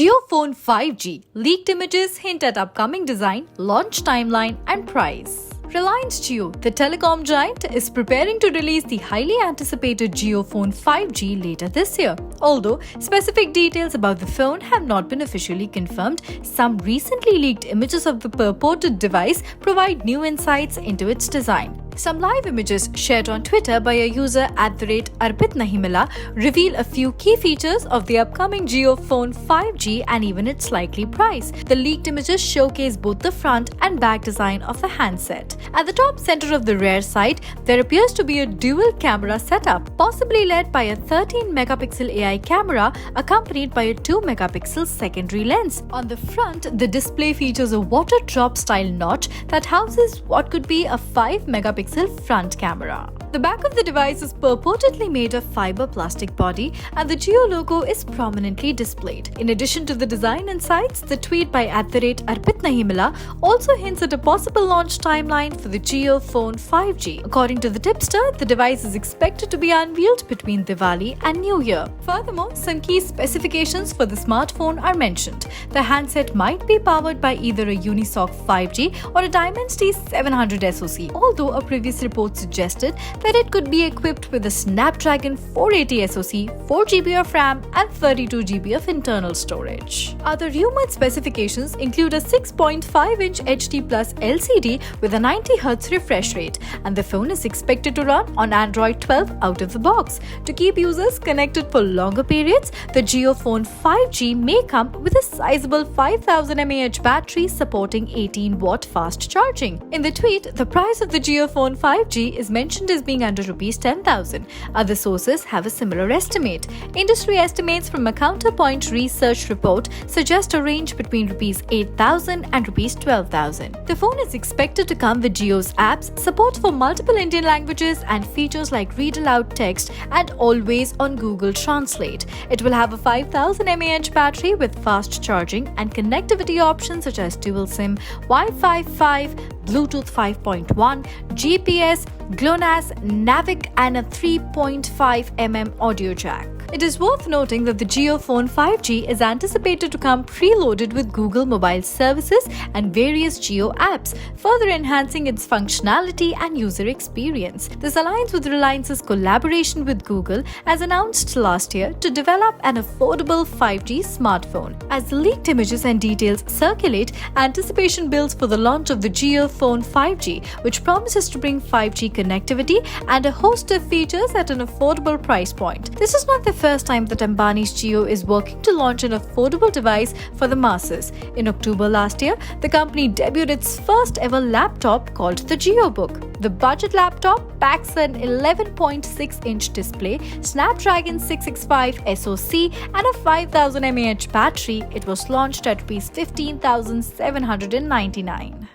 Jio Phone 5G leaked images hint at upcoming design, launch timeline, and price. Reliance Jio, the telecom giant, is preparing to release the highly anticipated Jio Phone 5G later this year. Although specific details about the phone have not been officially confirmed, some recently leaked images of the purported device provide new insights into its design. Some live images shared on Twitter by a user @ArpitNahimila reveal a few key features of the upcoming Jio Phone 5G and even its likely price. The leaked images showcase both the front and back design of the handset. At the top center of the rear side, there appears to be a dual camera setup, possibly led by a 13-megapixel AI camera accompanied by a 2-megapixel secondary lens. On the front, the display features a water drop style notch that houses what could be a 5-megapixel front camera. The back of the device is purportedly made of fiber plastic body and the Jio logo is prominently displayed. In addition to the design insights, the tweet by @ArpitNahimila also hints at a possible launch timeline for the Jio Phone 5G. According to the tipster, the device is expected to be unveiled between Diwali and New Year. Furthermore, some key specifications for the smartphone are mentioned. The handset might be powered by either a Unisoc 5G or a Dimensity 700 SoC, although a previous report suggested that it could be equipped with a Snapdragon 480 SoC, 4GB of RAM, and 32GB of internal storage. Other rumored specifications include a 6.5-inch HD Plus LCD with a 90Hz refresh rate, and the phone is expected to run on Android 12 out of the box. To keep users connected for longer periods, the Jio Phone 5G may come with a sizable 5000 mAh battery supporting 18-watt fast charging. In the tweet, the price of the Jio Phone 5G is mentioned as being under Rs 10,000. Other sources have a similar estimate. Industry estimates from a Counterpoint research report suggest a range between Rs 8,000 and Rs 12,000. The phone is expected to come with Jio's apps, support for multiple Indian languages, and features like read aloud text and always on Google Translate. It will have a 5000 mAh battery with fast charging and connectivity options such as dual SIM, Wi-Fi 5, Bluetooth 5.1, GPS, GLONASS, Navic, and a 3.5mm audio jack. It is worth noting that the Jio Phone 5G is anticipated to come preloaded with Google mobile services and various Jio apps, further enhancing its functionality and user experience. This aligns with Reliance's collaboration with Google, as announced last year, to develop an affordable 5G smartphone. As the leaked images and details circulate, anticipation builds for the launch of the Jio Phone 5G, which promises to bring 5G connectivity and a host of features at an affordable price point. This is not the first time that Ambani's Jio is working to launch an affordable device for the masses. In October last year, the company debuted its first ever laptop called the Jio Book. The budget laptop packs an 11.6-inch display, Snapdragon 665 SoC, and a 5000 mAh battery. It was launched at Rs 15,799.